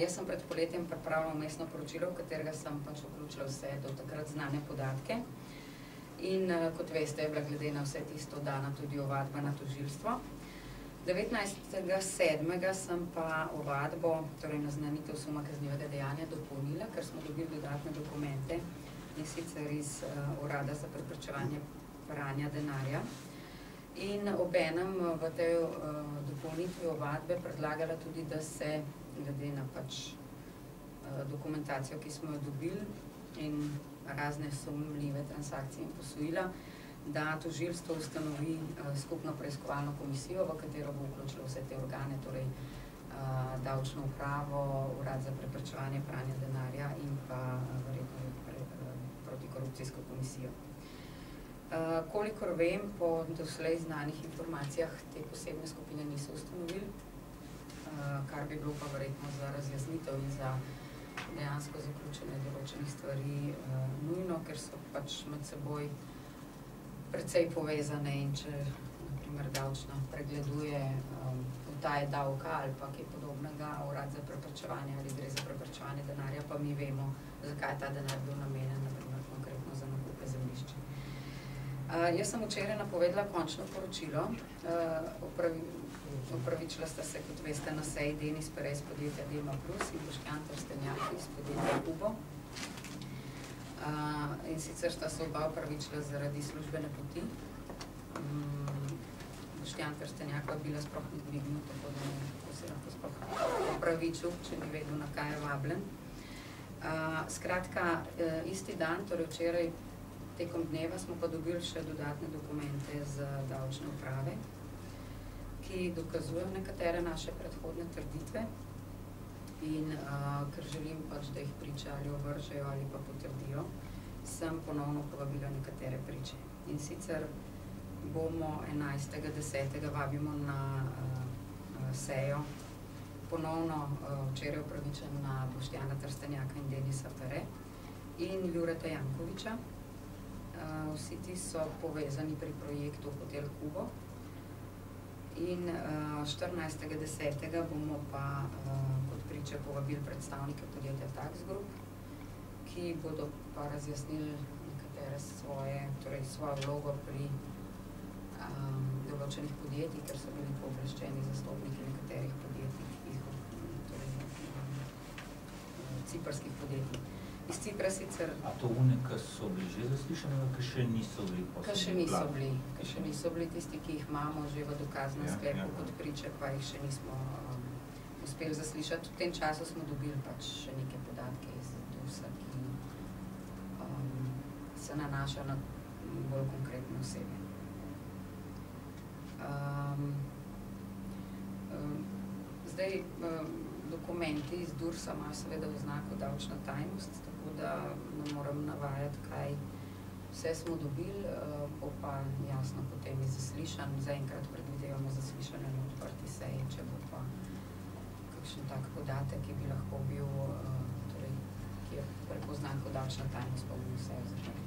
Jaz sem pred poletjem pripravila vmesno poročilo, v katerega sem pač vključila vse do takrat znane podatke. In kot veste, je bila glede na vse tisto dana tudi ovadba na tožilstvo. 19.7. sem pa ovadbo, torej naznanitev suma kaznivega dejanja, dopolnila, ker smo dobili dodatne dokumente, in sicer iz Urada za preprečevanje pranja denarja. In obenem v tej dopolnitvi ovadbe predlagala tudi, da se glede na pač dokumentacijo, ki smo jo dobili, in razne sumljive transakcije in posojila, da tožilstvo ustanovi skupno preiskovalno komisijo, v katero bo vključilo vse te organe, torej davčno upravo, Urad za preprečevanje pranja denarja in pa verjetno protikorupcijsko komisijo. Kolikor vem, po doslej znanih informacijah te posebne skupine niso ustanovili, kar bi bilo pa verjetno za razjasnitev in za dejansko zaključenje določenih stvari nujno, ker so pač med seboj precej povezane, in če na primer davčna pregleduje utaje davka ali pa kaj podobnega, Urad za preprečevanje ali gre za preprečevanje denarja, pa mi vemo, zakaj ta denar bil namenjen, na primer konkretno za nakupe zemljišč. Jaz sem včeraj napovedala končno poročilo. Opravičila sta se, kot veste, na seji Denis Perej iz podjetja Delma Plus in Boštjan Trstenjak iz podjetja Kubo. In sicer sta se oba opravičila zaradi službene poti. Boštjan Trstenjak pa bila sploh ni dvignil, tako da ne, kako se lahko sploh opravičil, če ni vedel, na kaj je vabljen. Skratka, isti dan, torej včeraj, tekom dneva smo pa dobili še dodatne dokumente z davčne uprave, ki dokazujejo nekatere naše predhodne trditve, in ker želim pač, da jih priče ali ovržejo ali pa potrdijo, sem ponovno povabila nekatere priče. In sicer bomo 11.10. vabimo na sejo ponovno včeraj opravičen na Boštjana Trstenjaka in Denisa Pere in Jureta Jankoviča. Vsi ti so povezani pri projektu Hotel Kubo. In 14.10. bomo pa kot priče povabili predstavnike podjetja Tax Group, ki bodo pa razjasnili nekatere svojo vlogo pri določenih podjetij, ker so bili pooblaščeni zastopniki nekaterih podjetij, torej ciprskih podjetij. Iz Cipra sicer... A to une, ki so bili že zaslišani, ki še niso bili posebno? Ki še niso bili tisti, ki jih imamo že v dokaznem sklepu kot priče, pa jih še nismo uspeli zaslišati. V tem času smo dobili pač še neke podatke iz DURS-a, ki se nanaša na bolj konkretne osebe. Zdaj, dokumenti iz DURS-a imajo seveda oznako davčna tajnost, tako da ne moram navajati, kaj vse smo dobili, bo pa jasno potem iz zaslišanj. Zaenkrat predvidevamo zaslišanje na odprti seji, če bo pa kakšen tak podatek, ki bi lahko bil, torej, ki je prepoznan kot davčna tajnost, pa bomo sejo zaželi.